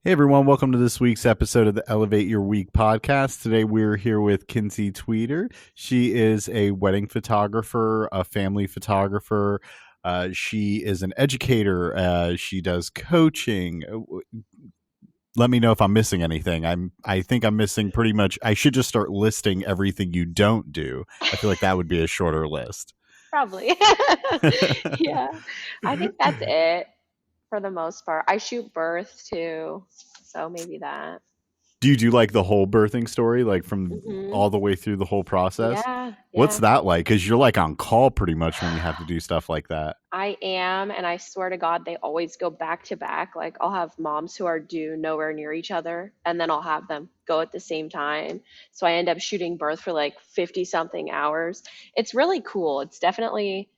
Hey everyone, welcome to this week's episode of the Elevate Your Week podcast. Today we're here with Kinzie Tweter. She is a wedding photographer, a family photographer. She is an educator. She does coaching. Let me know if I'm missing anything. I think I'm missing pretty much. I should just start listing everything you don't do. I feel like that would be a shorter list. Probably. Yeah. I think that's it for the most part. I shoot birth too, so maybe that. Do you do like the whole birthing story, like from hmm all the way through the whole process? Yeah, What's yeah. that like? Because you're like on call pretty much when you have to do stuff like that. I am, and I swear to God, they always go back to back. Like I'll have moms who are due nowhere near each other, and then I'll have them go at the same time. So I end up shooting birth for like 50 something hours. It's really cool. It's definitely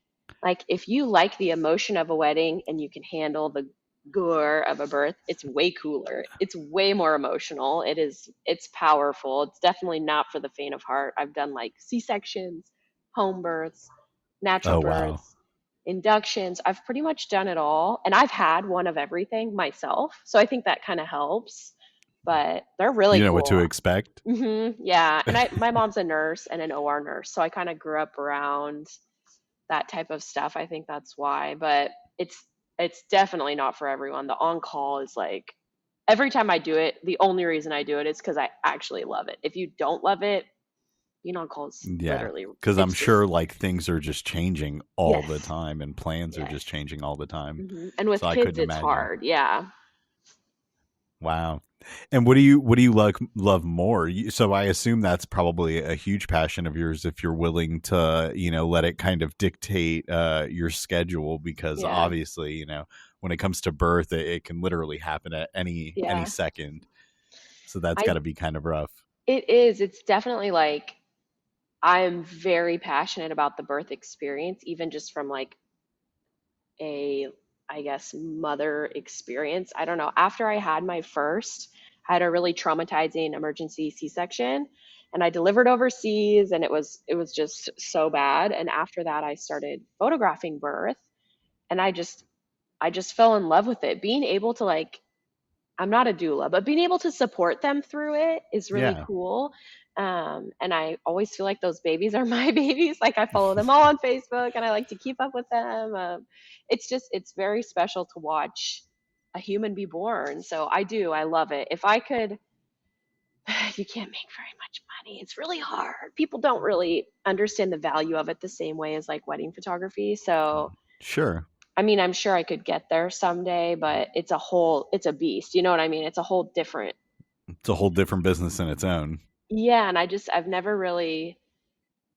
like if you like the emotion of a wedding and you can handle the gore of a birth, it's way cooler. It's way more emotional. It's powerful. It's definitely not for the faint of heart. I've done like C-sections, home births, natural Oh wow. births, inductions. I've pretty much done it all. And I've had one of everything myself. So I think that kind of helps. But they're really You know what to cool. expect. Yeah. And my mom's a nurse and an OR nurse. So I kind of grew up around that type of stuff. I think that's why. But it's definitely not for everyone. The on call is like every time I do it, the only reason I do it is because I actually love it. If you don't love it, being on call is Yeah. literally Because I'm it's just sure like things are just changing all the yes. time and plans are Yes. just changing all the time. And with So I kids, couldn't it's imagine. hard. Yeah. Wow. And what do you love more? So I assume that's probably a huge passion of yours if you're willing to, let it kind of dictate your schedule because Yeah. obviously, when it comes to birth, it can literally happen at any Yeah. second. So that's got I to be kind of rough. it is. It's definitely like I'm very passionate about the birth experience, even just from like a, I guess, mother experience. I don't know. After I had my first, I had a really traumatizing emergency C-section and I delivered overseas and it was just so bad. And after that I started photographing birth and I just fell in love with it. Being able to like I'm not a doula, but being able to support them through it is really Yeah. cool. And I always feel like those babies are my babies. Like I follow them all on Facebook and I like to keep up with them. It's very special to watch a human be born. So I do, I love it. If I could, you can't make very much money. It's really hard. People don't really understand the value of it the same way as like wedding photography. So Sure. I mean, I'm sure I could get there someday, but it's a beast. You know what I mean? It's a whole different, It's a whole different business in its own. yeah. And I've never really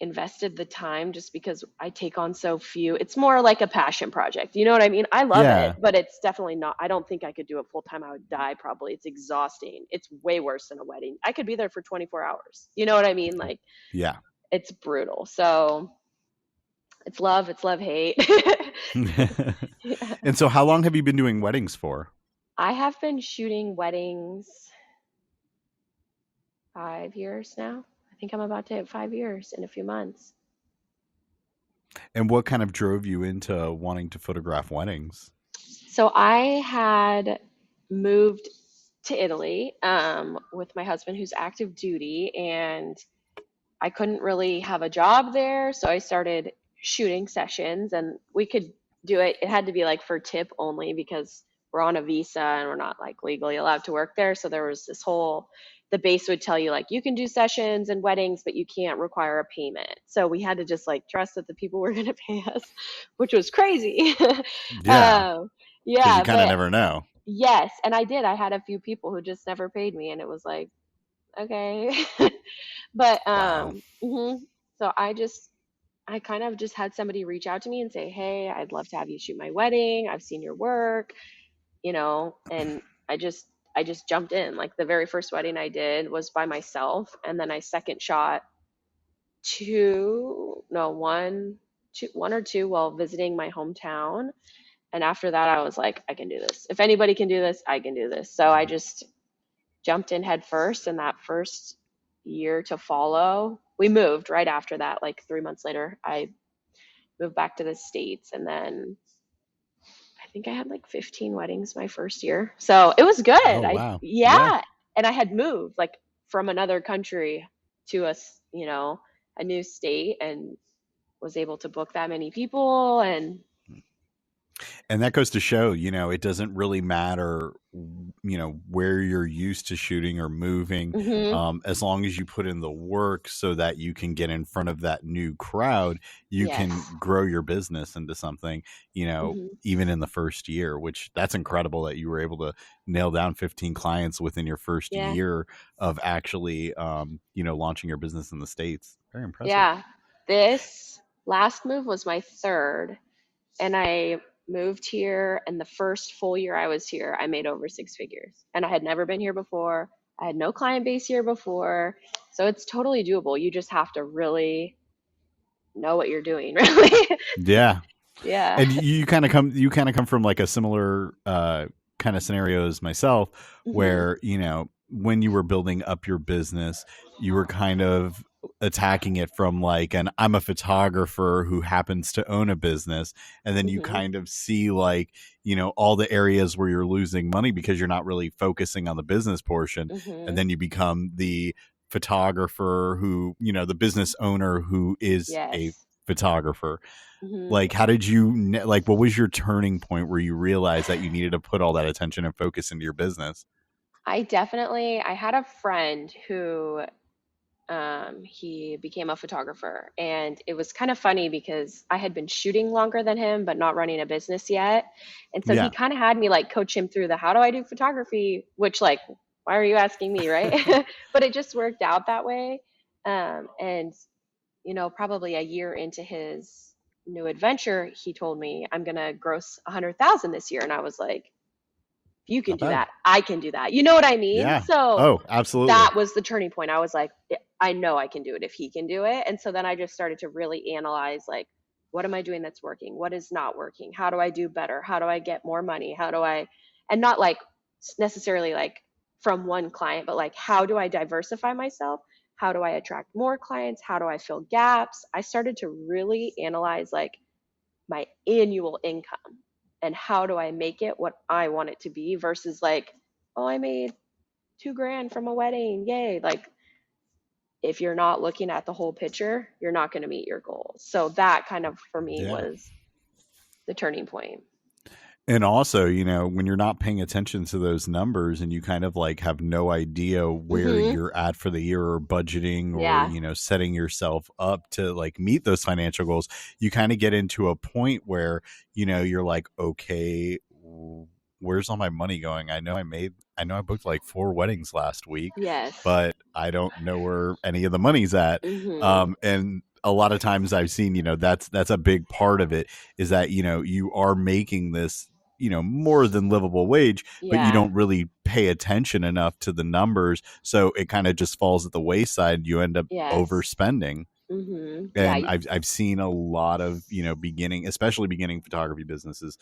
invested the time just because I take on so few. It's more like a passion project. You know what I mean? I love it, Yeah. but it's definitely not, I don't think I could do it full time. I would die probably. It's exhausting. It's way worse than a wedding. I could be there for 24 hours. You know what I mean? Like Yeah. it's brutal. So it's love, hate. Yeah. And so how long have you been doing weddings for? I have been shooting weddings 5 years now. I think I'm about to hit 5 years in a few months. And what kind of drove you into wanting to photograph weddings? So I had moved to Italy with my husband, who's active duty, and I couldn't really have a job there. So I started shooting sessions, and we could do it. It had to be like for tip only because we're on a visa and we're not like legally allowed to work there. So there was this whole the base would tell you like you can do sessions and weddings, but you can't require a payment. So we had to just like trust that the people were going to pay us, which was crazy. Yeah, um, because you yeah, kind of but never know. yes, and I did. I had a few people who just never paid me, and it was like, okay. But Wow. so I kind of just had somebody reach out to me and say, "Hey, I'd love to have you shoot my wedding. I've seen your work, and I just jumped in. Like the very first wedding I did was by myself, and then I second shot two, no, one or two while visiting my hometown. And after that, I was like, I can do this. If anybody can do this, I can do this. So I just jumped in head first. And that first year to follow, we moved right after that. Like 3 months later, I moved back to the States. And then I think I had like 15 weddings my first year. So it was good. Oh, wow. Yeah. Yeah. And I had moved like from another country to a new state and was able to book that many people. And And that goes to show, it doesn't really matter, where you're used to shooting or moving, mhm, as long as you put in the work so that you can get in front of that new crowd, you can yes. grow your business into something, Hmm. even in the first year, which that's incredible that you were able to nail down 15 clients within your first Yeah. year of actually, launching your business in the States. Very impressive. Yeah. This last move was my third. And I moved here, and the first full year I was here, I made over six figures. And I had never been here before. I had no client base here before. So it's totally doable. You just have to really know what you're doing, really. Yeah. Yeah. And you kind of come from like a similar kind of scenario as myself, Hmm. where when you were building up your business, you were kind of attacking it from like an I'm a photographer who happens to own a business, and then you Hmm. kind of see like all the areas where you're losing money because you're not really focusing on the business portion, and Hmm. then you become the photographer who the business owner who is a Yes. photographer. Hmm. Like, how did you like? What was your turning point where you realized that you needed to put all that attention and focus into your business? I had a friend who he became a photographer, and it was kind of funny because I had been shooting longer than him but not running a business yet. And so he Yeah. kind of had me like coach him through the how do I do photography, which like why are you asking me, right? But it just worked out that way. And probably a year into his new adventure, he told me I'm going to gross 100,000 this year, and I was like, if you can Not do bad. that, I can do that. You know what I mean? Yeah. So Oh, absolutely. that was the turning point. I was like, I know I can do it if he can do it. And so then I just started to really analyze like, what am I doing that's working? What is not working? How do I do better? How do I get more money? And not like necessarily like from one client, but like, how do I diversify myself? How do I attract more clients? How do I fill gaps? I started to really analyze like my annual income and how do I make it what I want it to be versus like, oh, I made 2 grand from a wedding. Yay. Like, if you're not looking at the whole picture, you're not going to meet your goals. So that kind of for me Yeah. was the turning point. And also, when you're not paying attention to those numbers and you kind of like have no idea where Hmm. you're at for the year or budgeting or, Yeah. setting yourself up to like meet those financial goals, you kind of get into a point where, you're like, okay, where's all my money going? I know I booked like 4 weddings last week, Yes. but I don't know where any of the money's at. Hmm. And a lot of times I've seen, that's a big part of it is that, you are making this more than livable wage, but you Yeah. don't really pay attention enough to the numbers, so it kind of just falls at the wayside. You end up Yes. overspending. Yeah. And I've seen a lot of especially beginning photography businesses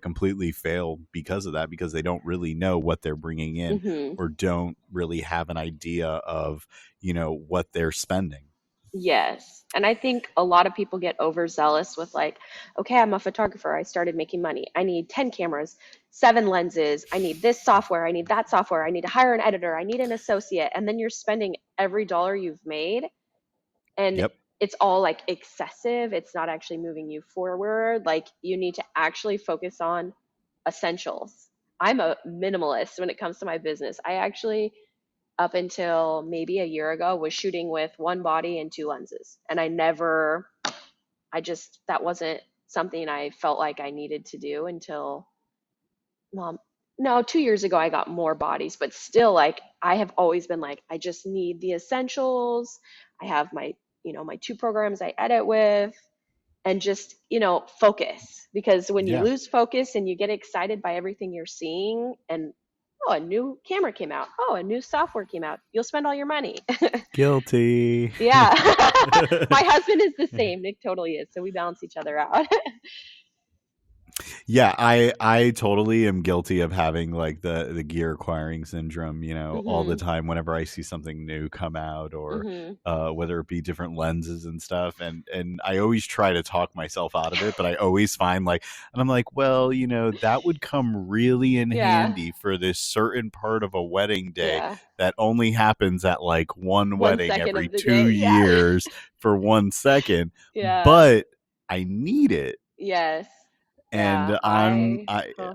completely fail because of that, because they don't really know what they're bringing in Hmm. or don't really have an idea of what they're spending. Yes. And I think a lot of people get overzealous with like, okay, I'm a photographer. I started making money. I need 10 cameras, 7 lenses. I need this software. I need that software. I need to hire an editor. I need an associate. And then you're spending every dollar you've made, and Yep. it's all like excessive. It's not actually moving you forward. Like you need to actually focus on essentials. I'm a minimalist when it comes to my business. I actually, up until maybe a year ago, was shooting with one body and two lenses. And that wasn't something I felt like I needed to do until, well, no, 2 years ago I got more bodies, but still, like, I have always been like, I just need the essentials. I have my two programs I edit with, and just focus, because when you Yeah. lose focus and you get excited by everything you're seeing, and oh, a new camera came out, oh, a new software came out, you'll spend all your money. Guilty. Yeah. My husband is the same. Nick totally is, so we balance each other out. Yeah, I totally am guilty of having like the gear acquiring syndrome, all the Mhm. time whenever I see something new come out, or Mhm. whether it be different lenses and stuff, and I always try to talk myself out of it, but I always find like, and I'm like, well, that would come really in Yeah. handy for this certain part of a wedding day Yeah. that only happens at like one One wedding second every of the two day. Yeah. years for 1 second, Yeah. but I need it. Yes. Yeah. And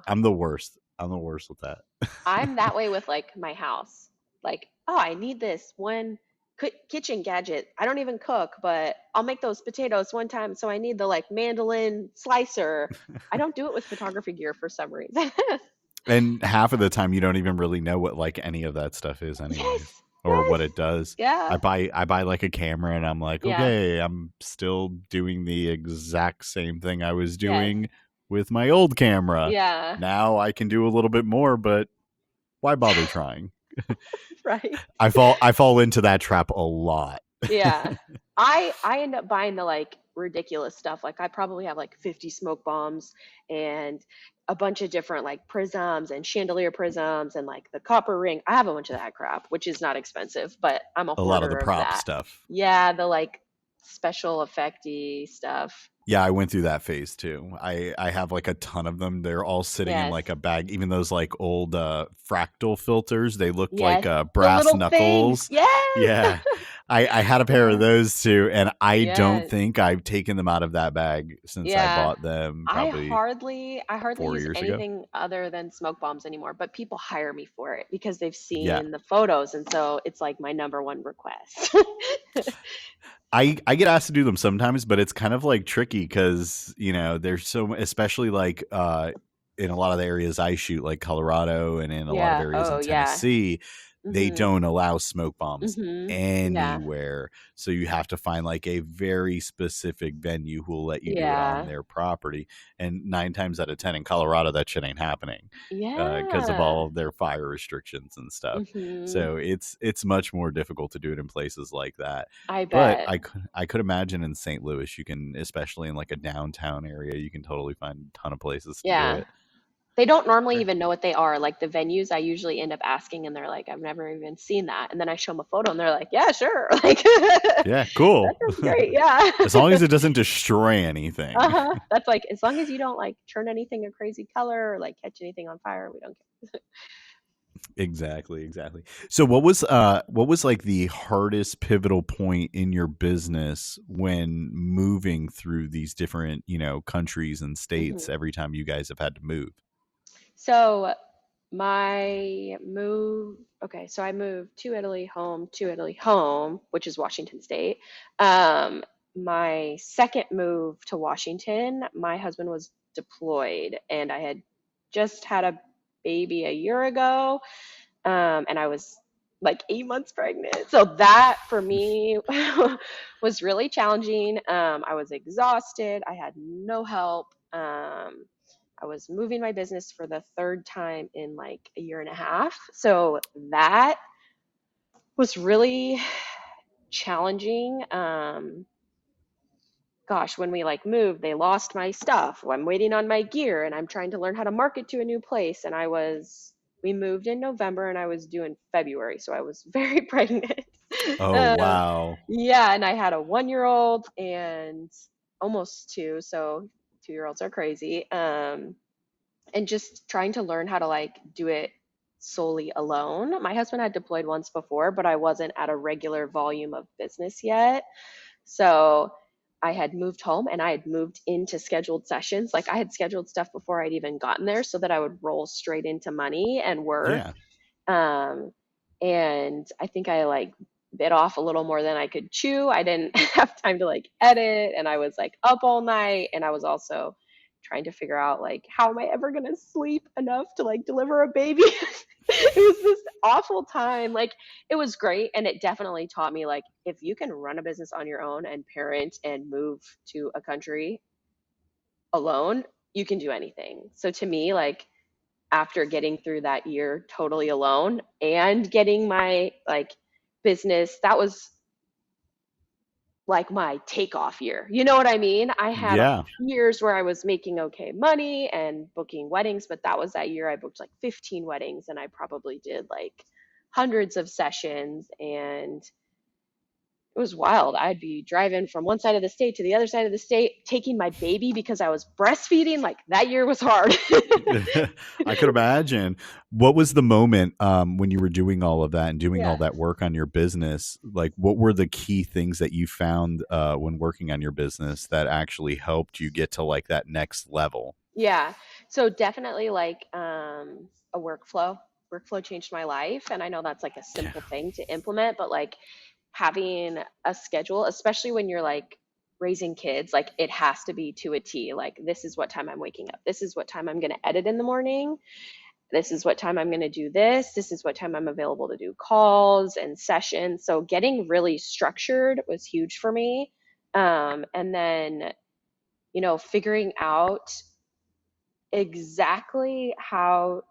I'm the worst. I'm the worst with that. I'm that way with like my house. Like, oh, I need this one kitchen gadget. I don't even cook, but I'll make those potatoes one time, so I need the like mandolin slicer. I don't do it with photography gear for some reason. And half of the time you don't even really know what like any of that stuff is anyways, Yes. or Yes. what it does. Yeah. I buy like a camera and I'm like, Yeah. okay, I'm still doing the exact same thing I was Yes. doing with my old camera. Yeah. Now I can do a little bit more, but why bother trying? Right. I fall into that trap a lot. Yeah. I end up buying the like ridiculous stuff. Like I probably have like 50 smoke bombs and a bunch of different like prisms and chandelier prisms and like the copper ring. I have a bunch of that crap, which is not expensive, but I'm a A lot of the hoarder of prop that. stuff. Yeah, the like special effecty stuff. Yeah, I went through that phase too. I have like a ton of them. They're all sitting in Yes. like a bag. Even those like old fractal filters, they looked like Yes. The brass little things. knuckles. Yes. Yeah, I had a pair of Yeah. those too, and I don't Yes. think I've taken them out of that bag since I Yeah. bought them I probably hardly I hardly 4 use years ago. anything other than smoke bombs anymore, but people hire me for it because they've Yeah, seen the photos and so it's like my number one request. I get asked to do them sometimes, but it's kind of like tricky because there's so especially like in a lot of the areas I shoot, like Colorado, and in a lot of Yeah. areas Oh, in yeah. Tennessee, they Mhm. don't allow smoke bombs Mhm. Yeah. anywhere. So you have to find like a very specific venue who will let you do it on Yeah. their property. And 9 times out of 10 in Colorado, that shit ain't happening because of Yeah. all of their fire restrictions and stuff. Mhm. So it's much more difficult to do it in places like that. I But bet. I could imagine in St. Louis, you can, especially in like a downtown area, you can totally find a ton of places to do Yeah. it. They don't normally Sure. even know what they are. Like the venues, I usually end up asking, and they're like, "I've never even seen that." And then I show them a photo, and they're like, "Yeah, sure." Like, Yeah, that cool. sounds great. Yeah. As long as it doesn't destroy anything. Uh-huh. That's like as long as you don't like turn anything a crazy color or like catch anything on fire, we don't care. Exactly, exactly. So what was like the hardest pivotal point in your business when moving through these different, countries and states Mhm. every time you guys have had to move? So my move, okay, so I moved to Italy, home, which is Washington State. Um, my second move to Washington, my husband was deployed, and I had just had a baby a year ago, and I was like 8 months pregnant. So that for me was really challenging. I was exhausted. I had no help. I was moving my business for the third time in like a year and a half. So that was really challenging. Gosh, when we like moved, they lost my stuff. I'm waiting on my gear and I'm trying to learn how to market to a new place. And we moved in November and I was due in February. So I was very pregnant. Oh, um, wow. yeah. And I had a 1 year old and almost two. So 2 year olds are crazy. And just trying to learn how to like do it solely alone. My husband had deployed once before, but I wasn't at a regular volume of business yet. So I had moved home and I had moved into scheduled sessions. Like I had scheduled stuff before I'd even gotten there so that I would roll straight into money and work. Yeah. Um, and I think I like bit off a little more than I could chew. I didn't have time to like edit and I was like up all night and I was also trying to figure out like how am I ever going to sleep enough to like deliver a baby? It was this awful time. Like it was great and it definitely taught me like if you can run a business on your own and parent and move to a country alone, you can do anything. So to me like after getting through that year totally alone and getting my like business, that was like my takeoff year. You know what I mean? I had Yeah. years where I was making okay money and booking weddings, but that was that year I booked like 15 weddings and I probably did like hundreds of sessions, and it was wild. I'd be driving from one side of the state to the other side of the state, taking my baby because I was breastfeeding. Like that year was hard. I could imagine. What was the moment when you were doing all of that and doing all Yeah. that work on your business? Like, what were the key things that you found when working on your business that actually helped you get to like that next level? Yeah. So definitely like a workflow. Workflow changed my life. And I know that's like a Yeah. simple thing to implement, but like having a schedule, especially when you're like raising kids, like it has to be to a T. Like this is what time I'm waking up. This is what time I'm going to edit in the morning. This is what time I'm going to do this. This is what time I'm available to do calls and sessions. So getting really structured was huge for me. And then, figuring out exactly how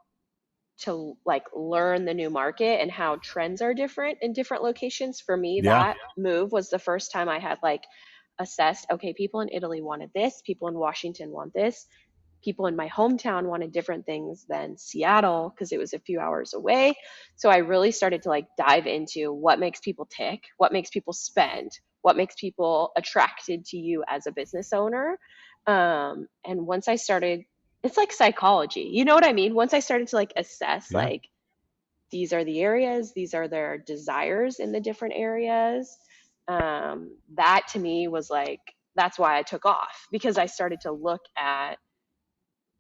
to like learn the new market and how trends are different in different locations. For me, Yeah. that move was the first time I had like assessed, okay, people in Italy wanted this, people in Washington want this, people in my hometown wanted different things than Seattle because it was a few hours away. So I really started to like dive into what makes people tick, what makes people spend, what makes people attracted to you as a business owner. And once I started, it's like psychology. You know what I mean? Once I started to like assess, Yeah. like, these are the areas, these are their desires in the different areas. That to me was like, that's why I took off because I started to look at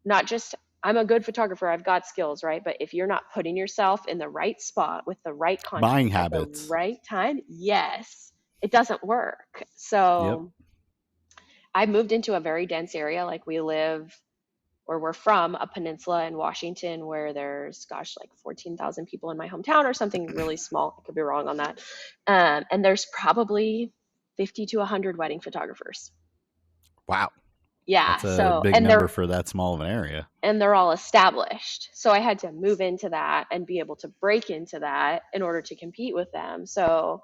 not just I'm a good photographer, I've got skills, right? But if you're not putting yourself in the right spot with the right Buying contract at the habits. right time, yes, it doesn't work. Yep. So I moved into a very dense area. Like we live or we're from a peninsula in Washington where there's, gosh, like 14,000 people in my hometown or something really small. I could be wrong on that. And there's probably 50 to 100 wedding photographers. Wow. Yeah. That's a So, big number for that small of an area. and they're all established. So I had to move into that and be able to break into that in order to compete with them. So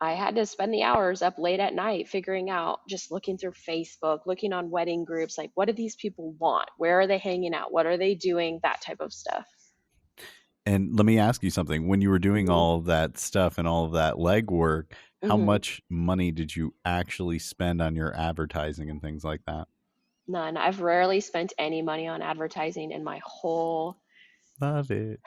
I had to spend the hours up late at night figuring out, just looking through Facebook, looking on wedding groups, like what do these people want? Where are they hanging out? What are they doing? That type of stuff. And let me ask you something. When you were doing Hmm. all of that stuff and all of that legwork, how Hmm. much money did you actually spend on your advertising and things like that? None. I've rarely spent any money on advertising in my whole. Love it.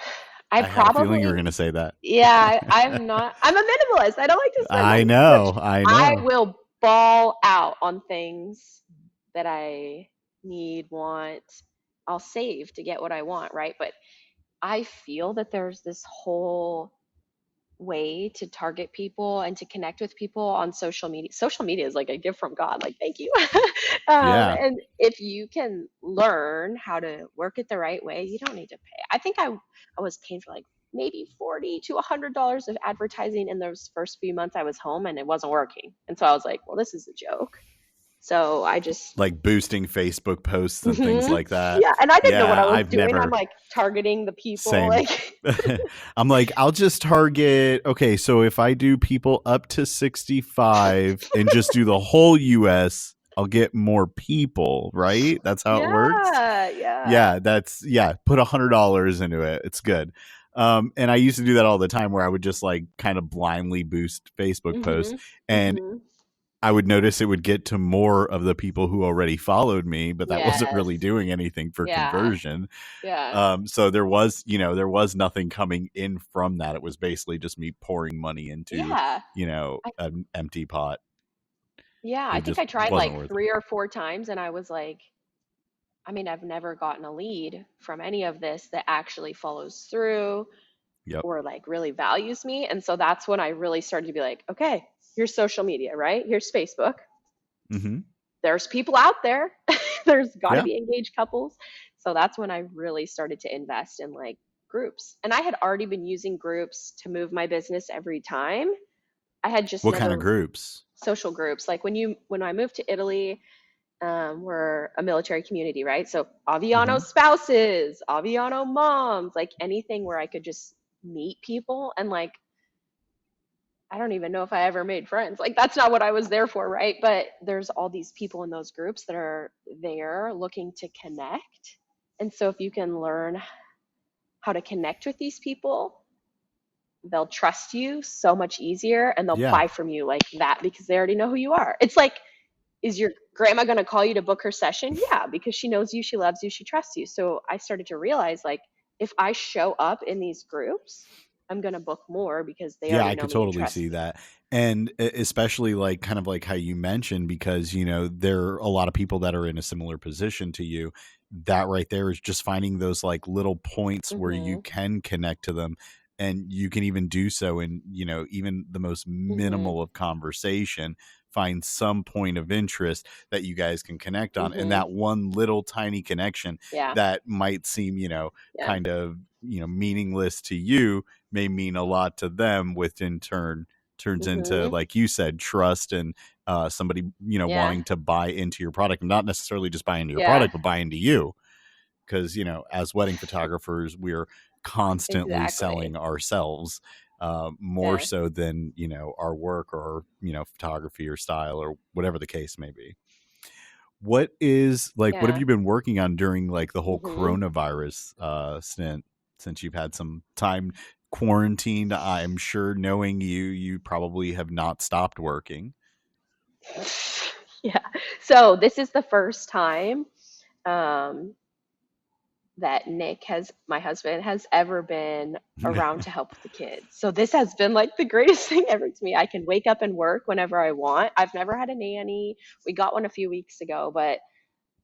I I had a feeling you were probably, going to say that. yeah, I'm not, I'm a minimalist. I don't like to spend I money too much. know. I I know. will ball out on things that I need, want. I'll save to get what I want, right? But I feel that there's this whole way to target people and to connect with people on social media. Social media is like a gift from God. Like, thank you. Yeah. And if you can learn how to work it the right way, you don't need to pay. I think I was paying for like maybe $40 to $100 of advertising in those first few months I was home, and it wasn't working. And so I was like, well, this is a joke. So I just. Like boosting Facebook posts and things Hmm. like that. Yeah, and I didn't know what Yeah. I was I've doing. I'm never. like targeting the people, Same. like. I'm like, I'll just target. Okay. So if I do people up to 65 and just do the whole US, I'll get more people, right? That's how it works. Yeah, yeah. Yeah, yeah. Put $100 into it. It's good. And I used to do that all the time where I would just like kind of blindly boost Facebook posts, Mhm. and Mhm. I would notice it would get to more of the people who already followed me, but that wasn't Yes. really doing anything for Yeah. conversion. Yeah. So there was nothing coming in from that. It was basically just me pouring money into, Yeah. I, an empty pot. yeah, I It think just I tried wasn't like worth it. 3 or 4 times and I was like, I mean, I've never gotten a lead from any of this that actually follows through Yep. or like really values me. And so that's when I really started to be like, okay, here's social media, right? Here's Facebook. Hmm. There's people out there. There's got to Yeah. be engaged couples. So that's when I really started to invest in like groups. And I had already been using groups to move my business every time. I had just What kind of never groups? social groups. Like when I moved to Italy, we're a military community, right? So Aviano Hmm. spouses, Aviano moms, like anything where I could just meet people and like I don't even know if I ever made friends. Like, that's not what I was there for, right? But there's all these people in those groups that are there looking to connect. And so if you can learn how to connect with these people, they'll trust you so much easier and they'll Yeah. buy from you like that because they already know who you are. It's like, is your grandma going to call you to book her session? Yeah, because she knows you, she loves you, she trusts you. So I started to realize, like, if I show up in these groups, I'm going to book more because they Yeah, already I know could me and totally trust see me. that. And especially like kind of like how you mentioned, because, there are a lot of people that are in a similar position to you. That right there is just finding those like little points where you Mhm. can connect to them. And you can even do so in, even the most Mhm. minimal of conversation, find some point of interest that you guys can connect on. And Mhm. that one little tiny connection Yeah. that might seem, Yeah. kind of, meaningless to you may mean a lot to them, which in turn turns into, Mhm. like you said, trust and somebody Yeah. wanting to buy into your product, not necessarily just buy into your Yeah. product but buy into you, because as wedding photographers we're constantly Exactly. selling ourselves, more Yeah. so than our work or photography or style or whatever the case may be. What have Yeah. you been working on during like the whole Mhm. coronavirus stint, since you've had some time quarantined? I'm sure, knowing you probably have not stopped working. Yeah. So this is the first time um that Nick has, my husband, has ever been around to help with the kids. So this has been like the greatest thing ever to me. I can wake up and work whenever I want. I've never had a nanny. We got one a few weeks ago, but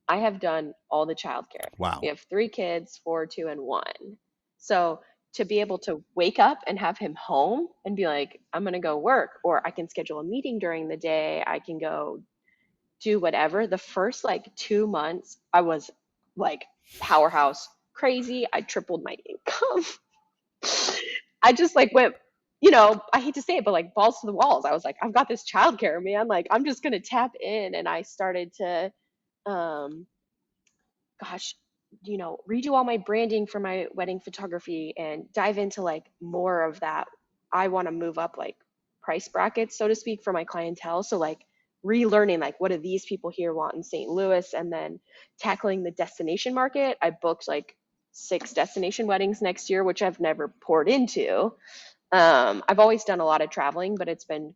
I have done all the childcare. We Wow. have three kids, four, two, and one. So to be able to wake up and have him home and be like, I'm going to go work, or I can schedule a meeting during the day, I can go do whatever. The first like 2 months, I was like powerhouse crazy. I tripled my income. I just like went, I hate to say it, but like balls to the walls. I was like, I've got this childcare, man. Like, I'm just going to tap in. And I started to, um, gosh, redo all my branding for my wedding photography and dive into like more of that. I want to move up like price brackets, so to speak, for my clientele. So like relearning like what do these people here want in St. Louis, and then tackling the destination market. I booked like 6 destination weddings next year, which I've never poured into. I've always done a lot of traveling, but it's been,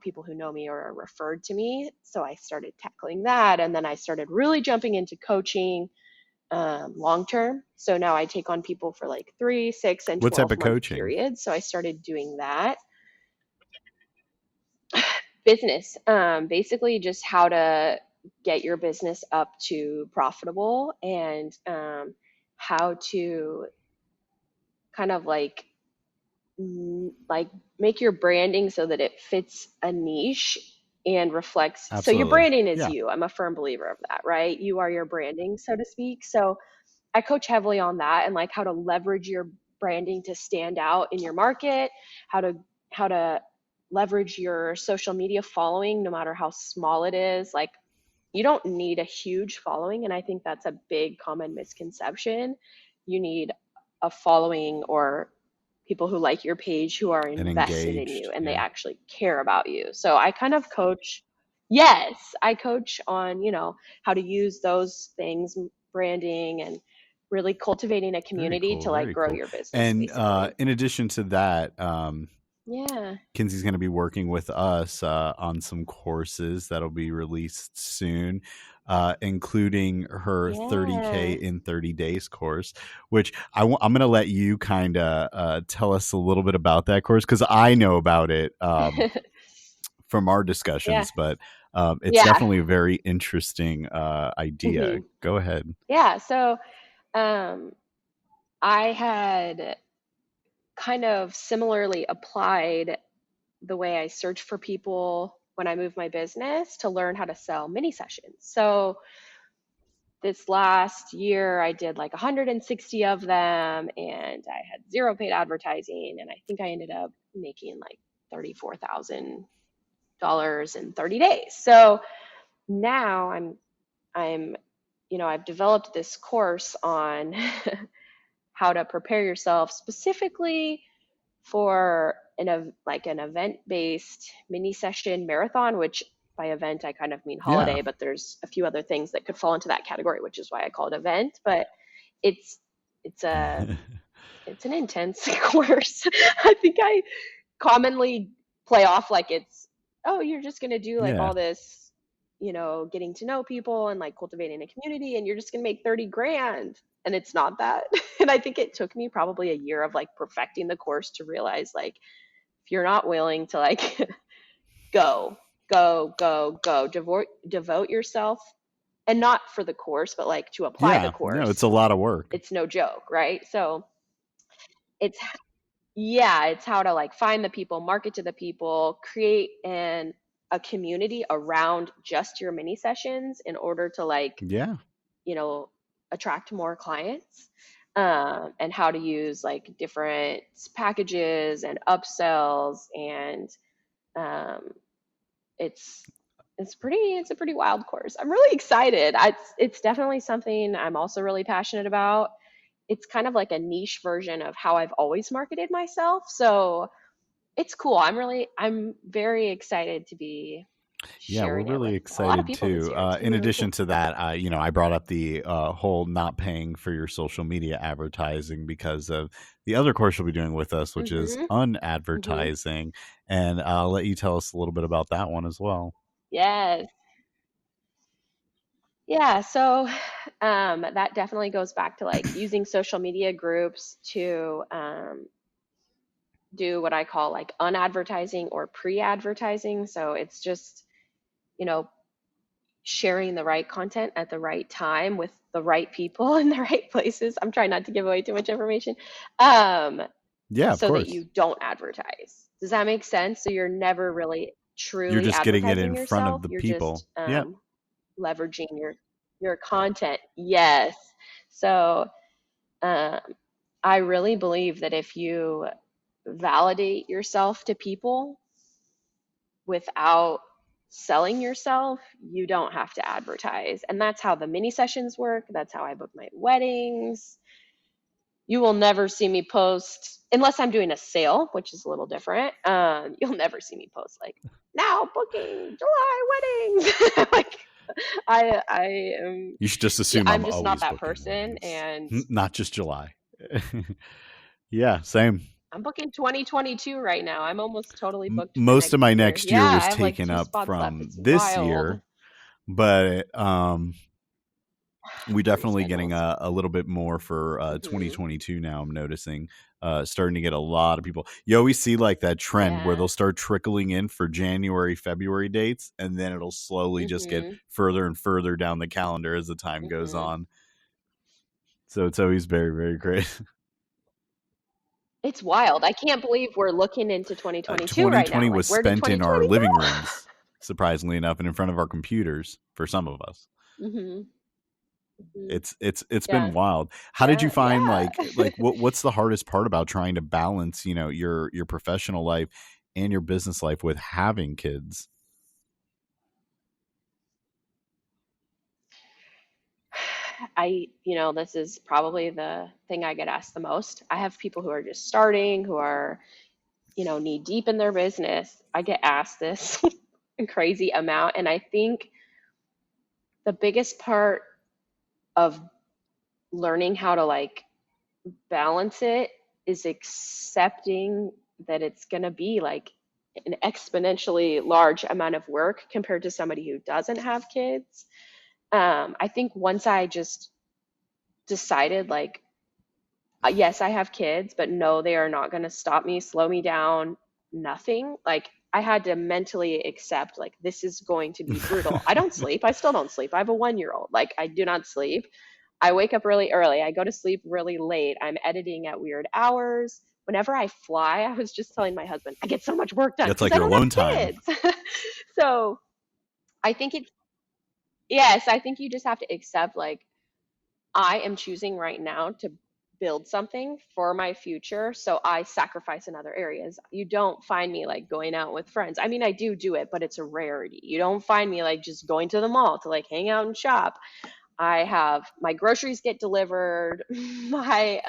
people who know me or are referred to me. So I started tackling that. And then I started really jumping into coaching long term. So now I take on people for like 3, 6, and What type 12 of month coaching? periods. So I started doing that. Business, basically just how to get your business up to profitable, and how to kind of like make your branding so that it fits a niche and reflects. So your Absolutely. branding is Yeah. you. I'm a firm believer of that, right? You are your branding, so to speak. So I coach heavily on that and like how to leverage your branding to stand out in your market, how to how to leverage your social media following no matter how small it is. Like, you don't need a huge following, and I think that's a big common misconception. You need a following or people who like your page, who are And invested in you engaged. and they Yeah. actually care about you. So I kind of coach. Yes, I coach on, how to use those things, branding, and really cultivating a Very community cool. to like Very grow cool. your business And basically. in addition to that, Yeah. Kinsey's going to be working with us on some courses that'll be released soon, including her 30K Yeah. in 30 days course, which I'm going to let you kind of tell us a little bit about that course, because I know about it from our Yeah. discussions, but it's Yeah. definitely a very interesting idea. Hmm. Go ahead. Yeah. So um, I had kind of similarly applied the way I search for people when I move my business to learn how to sell mini sessions. So this last year, I did like 160 of them, and I had zero paid advertising, and I think I ended up making like $34,000 in 30 days. So now I'm I've developed this course on how to prepare yourself specifically for an event-based mini session marathon, which by event I kind of mean Yeah. holiday, but there's a few other things that could fall into that category, which is why I call it event. But it's it's a it's an intense course. I think I commonly play off like it's, oh, you're just going to do like Yeah. all this, getting to know people and like cultivating a community and you're just going to make 30 grand. And it's not that. And I think it took me probably a year of like perfecting the course to realize like, if you're not willing to like go, go, devote yourself, and not for the course, but like to apply the Yeah. No, it's course, a lot of work. it's no joke, right? So it's yeah, it's how to like find the people, market to the people, create a community around just your mini sessions in order to like, Yeah. you know, attract more clients. And how to use like different packages and upsells, and um, it's it's a pretty wild course. I'm really excited. It's definitely something I'm also really passionate about. It's kind of like a niche version of how I've always marketed myself. So it's cool. I'm very excited to be Yeah, we're sharing it really with a lot of excited people this too. year. It's gonna In be really addition cool. to that, I brought up the whole not paying for your social media advertising because of the other course you'll be doing with us, which is Mhm. Mhm. unadvertising. And I'll let you tell us a little bit about that one as well. Yes. Yeah, so that definitely goes back to like using social media groups to do what I call like unadvertising or pre-advertising. So it's just, you know, sharing the right content at the right time with the right people in the right places. I'm trying not to give away too much information. Um, Yeah, of so that course. you don't advertise. Does that make sense? So you're never really You're truly just getting it advertising in front of yourself. the You're people. just Yep. leveraging your content. Yes. So um, I really believe that if you validate yourself to people without selling yourself, you don't have to advertise. And that's how the mini sessions work. That's how I book my weddings. You will never see me post unless I'm doing a sale, which is a little different. You'll never see me post like now booking July weddings. Like I am, You should just yeah, assume I'm I'm just not always that booking person, weddings, and not just July. Yeah, same. I'm booking 2022 right now. I'm almost totally booked for Most of next my year. next Yeah, year was I have like taken two up spots left. from It's this wild. year, but we Busy definitely getting schedules. a little bit more for Hmm. 2022 now. I'm noticing starting to get a lot of people. You always see like that trend where Yeah. they'll start trickling in for January, February dates, and then it'll slowly just get Hmm. further and further down the calendar as the time goes Hmm. on. So it's always very, very great. It's wild. I can't believe we're looking into 2022 right now. 2020 Like, was where did spent in our 2020 living go? rooms, surprisingly enough, and in front of our computers for some of us. Hmm. Hmm. It's been Yeah. wild. How did you Yeah. find Yeah. what's the hardest part about trying to balance, your professional life and your business life with having kids? This is probably the thing I get asked the most. I have people who are just starting, who are, knee deep in their business. I get asked this crazy amount. And I think the biggest part of learning how to like balance it is accepting that it's going to be like an exponentially large amount of work compared to somebody who doesn't have kids. I think once I just decided, like, yes, I have kids, but no, they are not going to stop me, slow me down, nothing. Like, I had to mentally accept, like, this is going to be brutal. I don't sleep. I still don't sleep. I have a 1 year old. Like, I do not sleep. I wake up really early. I go to sleep really late. I'm editing at weird hours. Whenever I fly, I was just telling my husband, I get so much work done That's because like I your don't have alone time. kids. So I think it's, yes, I think you just have to accept, like, I am choosing right now to build something for my future. So I sacrifice in other areas. You don't find me like going out with friends. I mean, I do it, but it's a rarity. You don't find me like just going to the mall to like hang out and shop. I have my groceries get delivered. My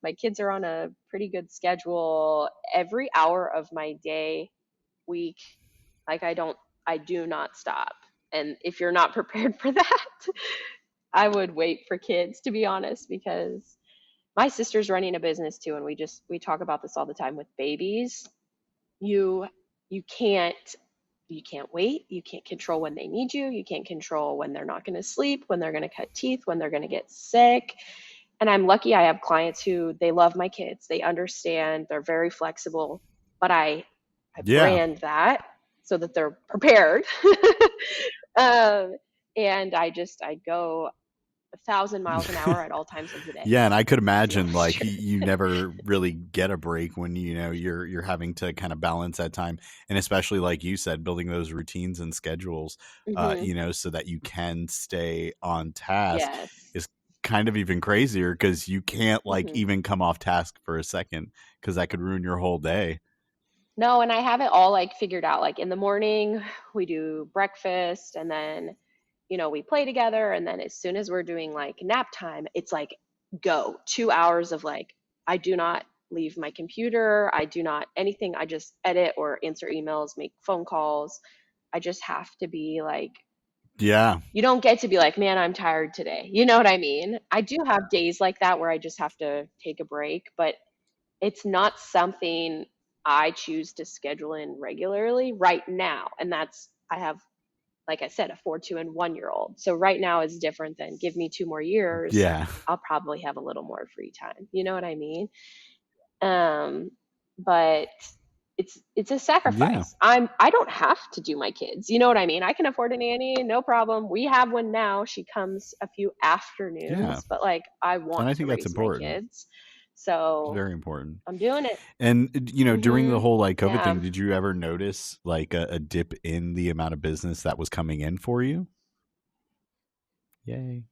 my kids are on a pretty good schedule. Every hour of my day, week, like I do not stop. And if you're not prepared for that, I would wait for kids, to be honest, because my sister's running a business too, and we talk about this all the time with babies. You you can't you can't wait. You can't control when they need you. You can't control when they're not going to sleep, when they're going to cut teeth, when they're going to get sick. And I'm lucky I have clients who they love my kids. They understand, they're very flexible, but I Yeah. brand that so that they're prepared. um, and I go 1,000 miles an hour at all times of the day, Yeah, and I could to be imagine honest. like you never really get a break when you're having to kind of balance that time, and especially like you said, building those routines and schedules, Hmm. so that you can stay on task Yes. is kind of even crazier because you can't like Hmm. even come off task for a second because that could ruin your whole day. No, and I have it all like figured out. Like in the morning, we do breakfast and then, we play together. And then as soon as we're doing like nap time, it's like go 2 hours of like, I do not leave my computer. I do not anything. I just edit or answer emails, make phone calls. I just have to be like, Yeah, you don't get to be like, man, I'm tired today. You know what I mean? I do have days like that where I just have to take a break, but it's not something I choose to schedule in regularly right now. And I have, like I said, a 4, 2, and 1 year old. So right now is different than give me 2 more years. yeah, I'll probably have a little more free time. You know what I mean? Um, but it's a yeah, sacrifice. I don't have to do my kids. You know what I mean? I can afford a nanny, no problem. We have one now. She comes a few yeah, afternoons, but like I and want I to think that's raise my important. kids. It's So very important. I'm doing it. And during the Mhm. whole like COVID Yeah. thing, did you ever notice like a dip in the amount of business that was coming in for you? Yay.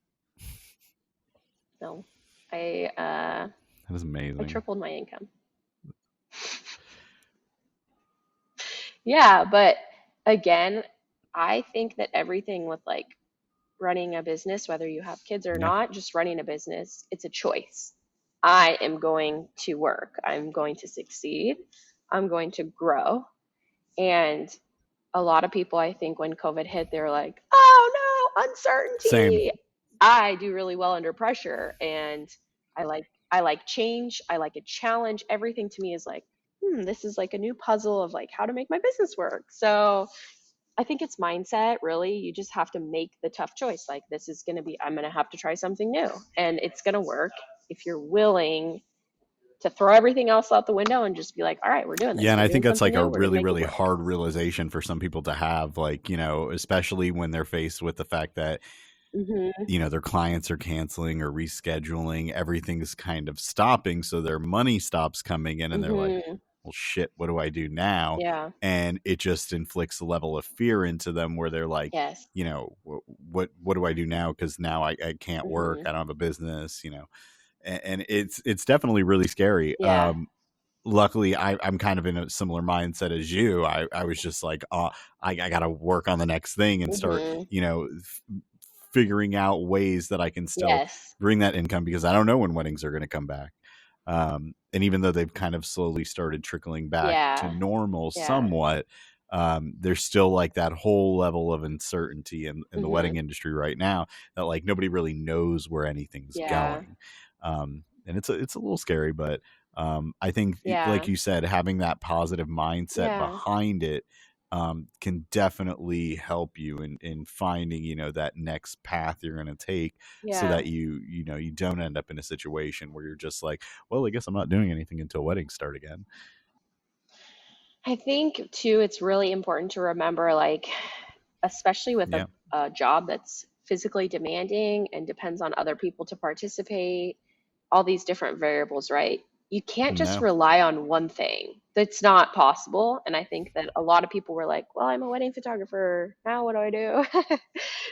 No. I uh That was I amazing. tripled my income. Yeah, but again, I think that everything with like running a business, whether you have kids or Yeah. not, just running a business, it's a choice. I am going to work. I'm going to succeed. I'm going to grow. And a lot of people, I think, when COVID hit, they're like, oh no, Same. uncertainty. I do really well under pressure, and I like change. I like a challenge. Everything to me is like, this is like a new puzzle of like how to make my business work. So I think it's mindset, really. You just have to make the tough choice. Like, this is going to be, I'm going to have to try something new, and it's going to work if you're willing to throw everything else out the window and just be like, all right, we're doing Yeah, this. and We're I doing think that's something like a new. We're going to really, make it really work. hard realization for some people to have, like, especially when they're faced with the fact that, Hmm. their clients are canceling or rescheduling, everything's kind of stopping. So their money stops coming in and they're like, Hmm. well, shit, what do I do now? Yeah. And it just inflicts a level of fear into them where they're like, Yes. what do I do now? Because now I can't work. Hmm. I don't have a business, and it's definitely really scary. Yeah. Luckily I'm kind of in a similar mindset as you. I was just like, I gotta work on the next thing and start, Hmm. figuring out ways that I can still Yes. bring that income because I don't know when weddings are going to come back. And even though they've kind of slowly started trickling back to Yeah. normal Yeah. somewhat, there's still like that whole level of uncertainty in the wedding Hmm. industry right now that like nobody really knows where anything's Yeah. going. And it's a little scary, but I think, like Yeah. you said, having that positive mindset Yeah. behind it can definitely help you in finding that next path you're going to take so Yeah. that you don't end up in a situation where you're just like, well, I guess I'm not doing anything until weddings start again. I think too, it's really important to remember, like, especially with Yeah. a job that's physically demanding and depends on other people to participate, all these different variables, right? You can't just No. rely on one thing. That's not possible. And I think that a lot of people were like, well, I'm a wedding photographer. Now what do I do?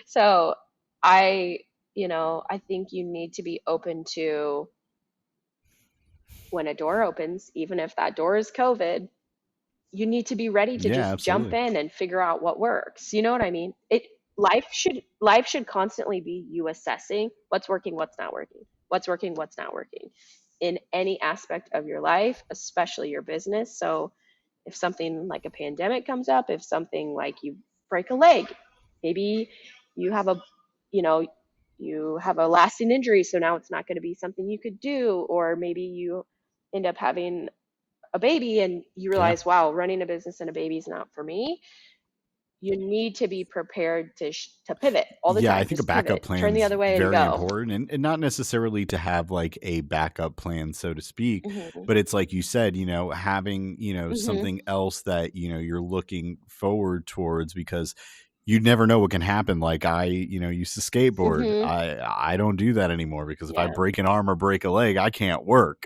So I, I think you need to be open to when a door opens, even if that door is COVID, you need to be ready to Yeah, just jump absolutely. in and figure out what works. You know what I mean? life should constantly be you assessing what's working, what's not working in any aspect of your life, especially your business. So if something like a pandemic comes up, if something like you break a leg, maybe you have a, you know, you have a lasting injury, so now it's not going to be something you could do, or maybe you end up having a baby and you Yeah. realize, wow, running a business and a baby is not for me. You need to be prepared to pivot all the Yeah, I time. think a Just backup pivot, turn the plan's other way and very go. important, and not necessarily to have like a backup plan, so to speak, Mhm. but it's like you said, having, Mhm. something else that, you're looking forward towards, because you never know what can happen. Like I, used to skateboard. Mhm. I don't do that anymore, because if I Yeah. break an arm or break a leg, I can't work.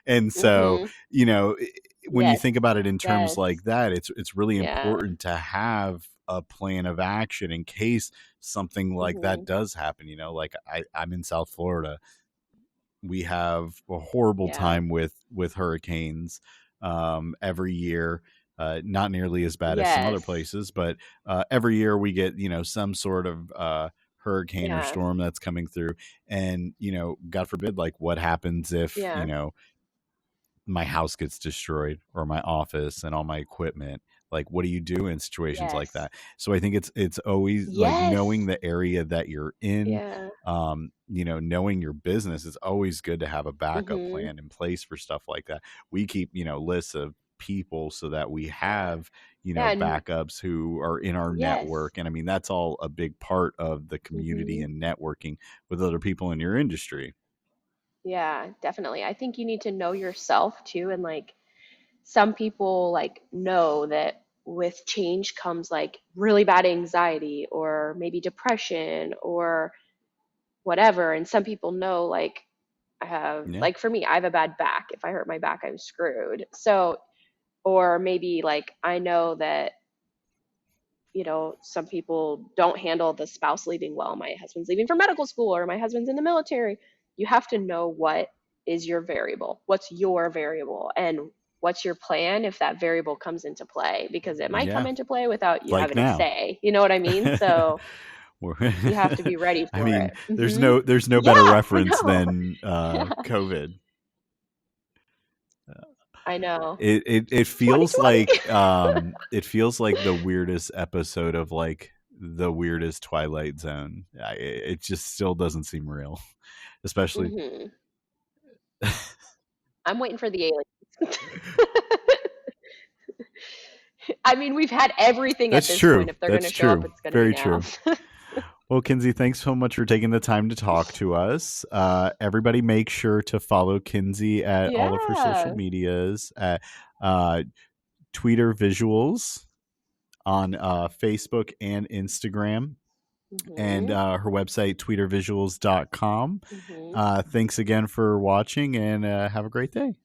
And so, Mhm. when you Yes. think about it in terms Yes. like that, it's really Yeah. important to have a plan of action in case something like that Mhm. does happen. Like I'm in South Florida. We have a horrible Yeah. time with hurricanes every year. Not nearly as bad as some other Yes. places, but every year we get, some sort of hurricane or Yeah. storm that's coming through. And, God forbid, like what happens if, Yeah. my house gets destroyed, or my office and all my equipment. Like what do you do in situations like Yes. that? So I think it's always like knowing Yes. the area that you're in, Yeah. knowing your business. It's always good to have a backup Mhm. plan in place for stuff like that. We keep, lists of people so that we Yeah. have, Yeah. And backups who are in our yes. network. And I mean, that's all a big part of the community Mhm. and networking with other people in your industry. Yeah, definitely. I think you need to know yourself too, and like some people like know that with change comes like really bad anxiety or maybe depression or whatever, and some people know like I have, Yeah. like for me, I have a bad back. If I hurt my back, I'm screwed. So, or maybe like I know that, some people don't handle the spouse leaving well. My husband's leaving for medical school or my husband's in the military. You have to know what is your variable. What's your variable? And what's your plan if that variable comes into play? Because it might come Yeah. into play without you Like having a now. say. You know what I mean? So you have to be ready I for mean, it. there's no better Yeah, I reference know. than Yeah, COVID. I know. It feels 2020. like the weirdest episode of like the weirdest Twilight Zone. It just still doesn't seem real, especially. Hmm. I'm waiting for the aliens. I mean, we've had everything at That's this point. true. If they're going to That's show up, true. it's going to be Very now. true. Well, Kinsey, thanks so much for taking the time to talk to us. Everybody, make sure to follow Kinsey at all of her social Yeah. medias at uh, Tweeter Visuals on Facebook and Instagram, and Mhm. her website, tweetervisuals.com. Mhm. Thanks again for watching, and have a great day.